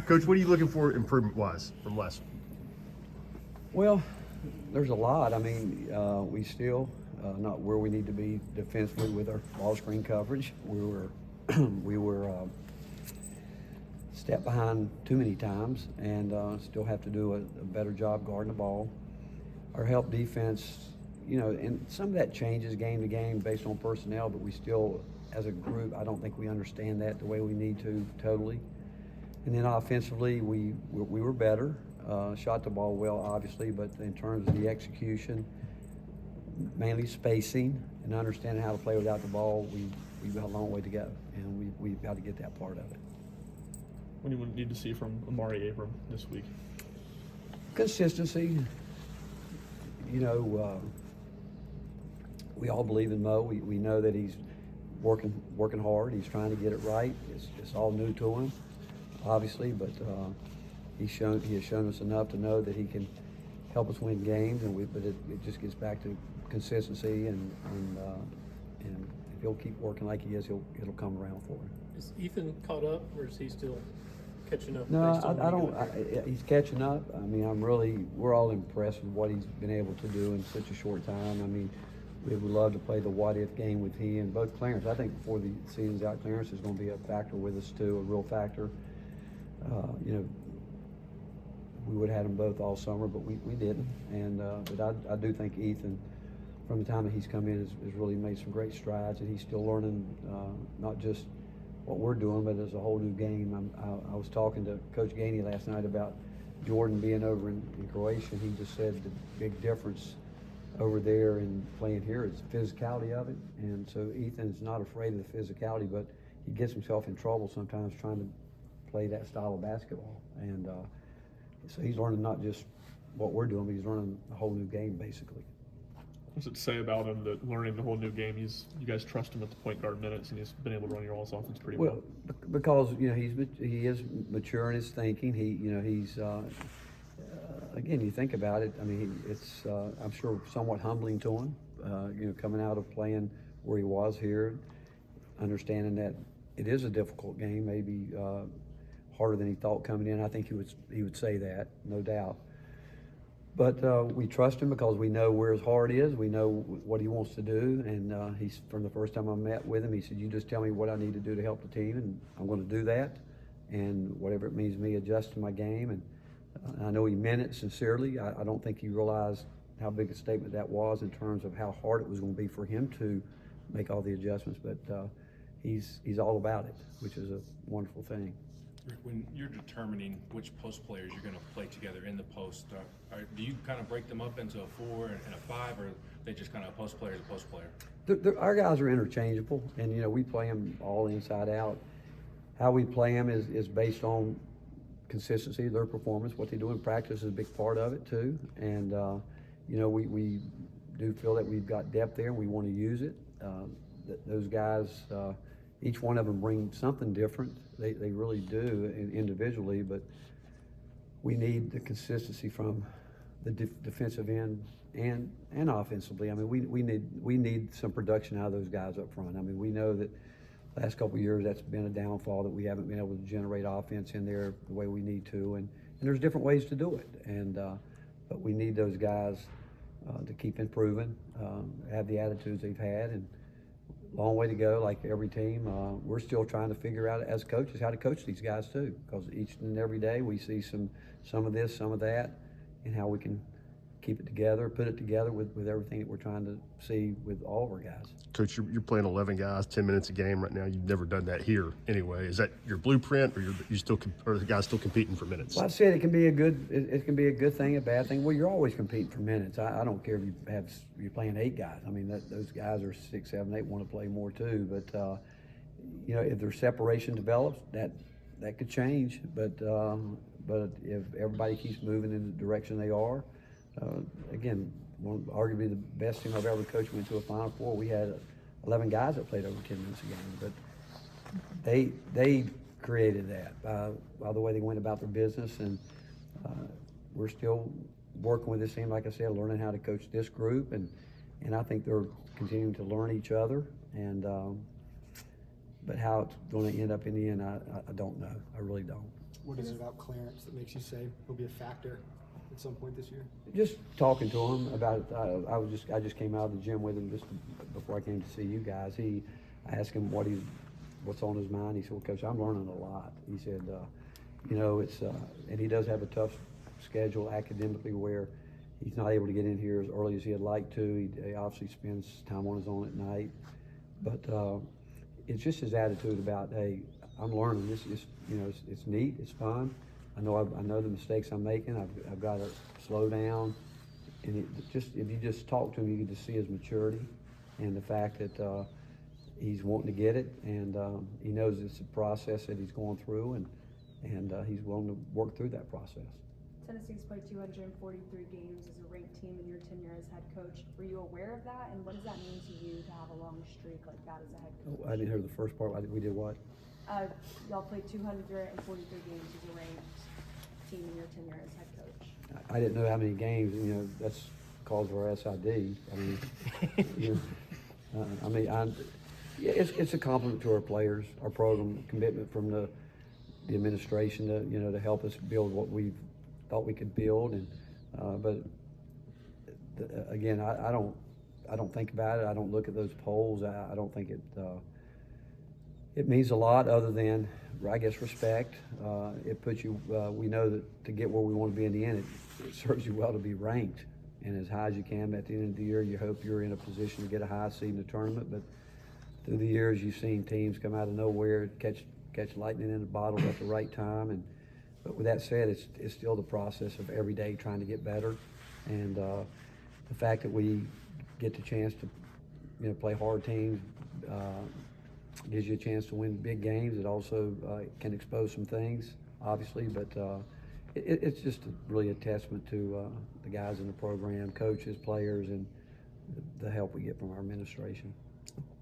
Coach, what are you looking for improvement-wise from Les? Well, there's a lot. I mean, we still not where we need to be defensively with our ball screen coverage. We were stepped behind too many times, and still have to do a better job guarding the ball. Our help defense, and some of that changes game to game based on personnel, but we still, as a group, I don't think we understand that the way we need to totally. And then offensively, we were better. Shot the ball well, obviously, but in terms of the execution, mainly spacing and understanding how to play without the ball, we've got a long way to go, and we've got to get that part of it. What do you need to see from Amari Abram this week? Consistency. We all believe in Mo. We know that he's working hard. He's trying to get it right. It's all new to him, obviously, but he has shown us enough to know that he can help us win games. But it just gets back to consistency, and if he'll keep working like he is, it'll come around for him. Is Ethan caught up, or is he still catching up? No, I don't. He's catching up. I mean, we're all impressed with what he's been able to do in such a short time. I mean, we would love to play the what-if game with he and both Clarence. I think before the season's out, Clarence is going to be a factor with us too, a real factor. We would have had them both all summer, but we didn't. And but I do think Ethan, from the time that he's come in, has really made some great strides, and he's still learning not just what we're doing, but as a whole new game. I was talking to Coach Gainey last night about Jordan being over in Croatia, and he just said the big difference over there and playing here is the physicality of it. And so Ethan's not afraid of the physicality, but he gets himself in trouble sometimes trying to play that style of basketball. And so he's learning not just what we're doing, but he's learning a whole new game, basically. What's it say about him that learning the whole new game? You guys trust him at the point guard minutes, and he's been able to run your all's offense pretty well. Because he is mature in his thinking. He's again, you think about it. I mean, it's I'm sure somewhat humbling to him. Coming out of playing where he was here, understanding that it is a difficult game, maybe harder than he thought coming in. I think he would say that, no doubt. But we trust him because we know where his heart is. We know what he wants to do. And he's, from the first time I met with him, he said, "You just tell me what I need to do to help the team, and I'm going to do that. And whatever it means me adjusting my game." And I know he meant it sincerely. I don't think he realized how big a statement that was in terms of how hard it was going to be for him to make all the adjustments. But he's all about it, which is a wonderful thing. When you're determining which post players you're going to play together in the post, do you kind of break them up into a 4 and a 5, or they just kind of post player to post player? Our guys are interchangeable, and we play them all inside out. How we play them is based on consistency of their performance. What they do in practice is a big part of it too. And we do feel that we've got depth there, and we want to use it. Those guys, each one of them brings something different. They really do individually, but we need the consistency from the defensive end and offensively. I mean, we need some production out of those guys up front. I mean, we know that last couple of years that's been a downfall, that we haven't been able to generate offense in there the way we need to, and there's different ways to do it. And but we need those guys to keep improving, have the attitudes they've had, and long way to go, like every team. We're still trying to figure out as coaches how to coach these guys too, because each and every day we see some of this, some of that, and how we can keep it together, put it together with everything that we're trying to see with all of our guys. Coach, you're playing 11 guys, 10 minutes a game right now. You've never done that here anyway. Is that your blueprint, or are the guys still competing for minutes? Well, I said it can be a good thing, a bad thing. Well, you're always competing for minutes. I don't care if you're playing 8 guys. I mean, those guys are 6, 7, 8 want to play more too. But if their separation develops, that could change. But if everybody keeps moving in the direction they are, again, arguably the best team I've ever coached went to a Final Four. We had 11 guys that played over 10 minutes a game, but they created that by the way they went about their business, and we're still working with this team, like I said, learning how to coach this group, and I think they're continuing to learn each other, and but how it's going to end up in the end, I don't know. I really don't. What is it about Clarence that makes you say he'll be a factor at some point this year? Just talking to him about it, I just came out of the gym with him just before I came to see you guys. I asked him what's on his mind. He said, "Well, Coach, I'm learning a lot." He said, "You know, it's and he does have a tough schedule academically where he's not able to get in here as early as he'd like to. He obviously spends time on his own at night, but it's just his attitude about, hey, I'm learning. This is, you know, it's neat, it's fun. I know the mistakes I'm making. I've got to slow down." And if you just talk to him, you can just see his maturity and the fact that he's wanting to get it, and he knows it's a process that he's going through, and he's willing to work through that process. Tennessee's played 243 games as a ranked team in your tenure as head coach. Were you aware of that, and what does that mean to you to have a long streak like that as a head coach? Oh, I didn't hear the first part. We did what? Y'all played 243 games as a ranked team in your tenure as head coach. I didn't know how many games. You know, that's because of our SID. I mean, you know, yeah, it's a compliment to our players, our program, commitment from the administration to help us build what we thought we could build, and but again, I don't think about it. I don't look at those polls. I don't think it means a lot other than, I guess, respect. It puts you. We know that to get where we want to be in the end, it serves you well to be ranked and as high as you can. At the end of the year, you hope you're in a position to get a high seed in the tournament. But through the years, you've seen teams come out of nowhere, catch lightning in a bottle at the right time. But with that said, it's still the process of every day trying to get better, and the fact that we get the chance to play hard teams gives you a chance to win big games. It also can expose some things, obviously, but it's just really a testament to the guys in the program, coaches, players, and the help we get from our administration.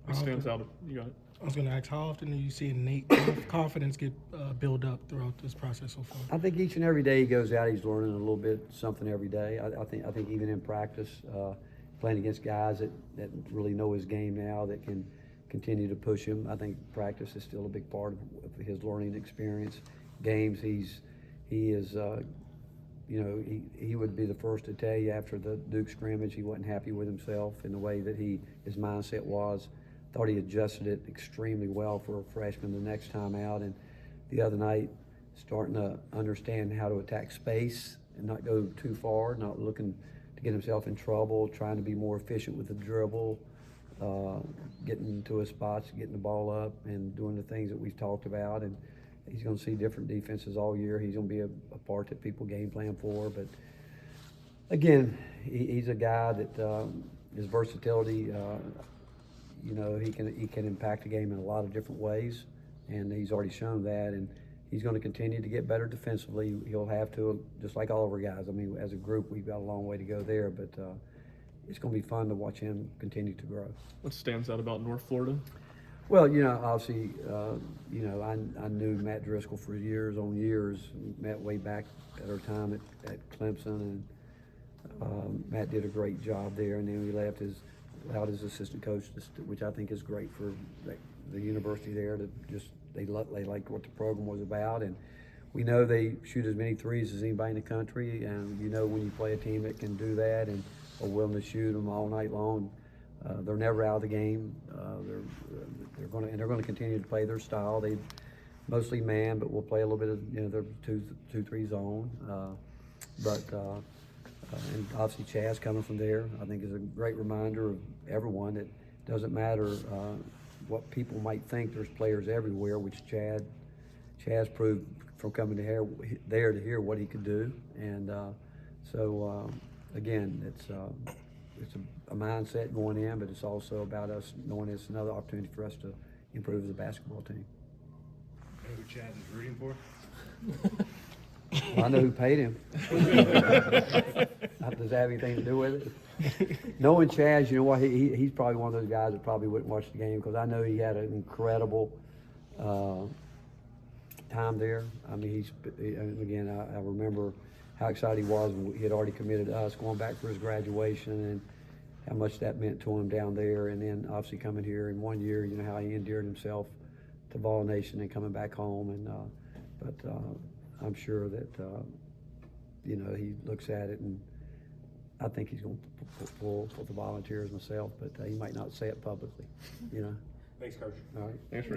What stands out? You got it. I was going to ask, how often do you see innate confidence get build up throughout this process so far? I think each and every day he goes out, he's learning a little bit something every day. I think even in practice, playing against guys that really know his game now, that can continue to push him. I think practice is still a big part of his learning experience. Games, he is, he would be the first to tell you after the Duke scrimmage he wasn't happy with himself in the way that his mindset was. Thought he adjusted it extremely well for a freshman the next time out, and the other night starting to understand how to attack space and not go too far, not looking to get himself in trouble, trying to be more efficient with the dribble, getting into his spots, getting the ball up, and doing the things that we've talked about. And he's going to see different defenses all year. He's going to be a part that people game plan for. But again, he's a guy that his versatility. He can impact the game in a lot of different ways, and he's already shown that. And he's going to continue to get better defensively. He'll have to, just like all of our guys. I mean, as a group, we've got a long way to go there, but it's going to be fun to watch him continue to grow. What stands out about North Florida? Well, obviously, I knew Matt Driscoll for years on years. Met way back at our time at Clemson, and Matt did a great job there. And then we allowed his assistant coach, which I think is great for the university there, to just they liked what the program was about. And we know they shoot as many threes as anybody in the country, and when you play a team that can do that and are willing to shoot them all night long, they're never out of the game. They're going to continue to play their style. They mostly man, but we'll play a little bit of their 2-3 zone. And obviously Chaz coming from there, I think, is a great reminder of everyone that doesn't matter what people might think. There's players everywhere, which Chaz proved from coming to there to here what he could do. And again, it's a mindset going in, but it's also about us knowing it's another opportunity for us to improve as a basketball team. Know who Chad is rooting for? Well, I know who paid him. Does that have anything to do with it? Knowing Chaz, you know what, he's probably one of those guys that probably wouldn't watch the game, because I know he had an incredible time there. I mean, I remember how excited he was when he had already committed to us, going back for his graduation, and how much that meant to him down there. And then obviously coming here in 1 year, how he endeared himself to Vol Nation and coming back home. And I'm sure that, you know, he looks at it, and I think he's going to pull for the Volunteers myself, but he might not say it publicly, you know? Thanks, Coach. All right. Thanks for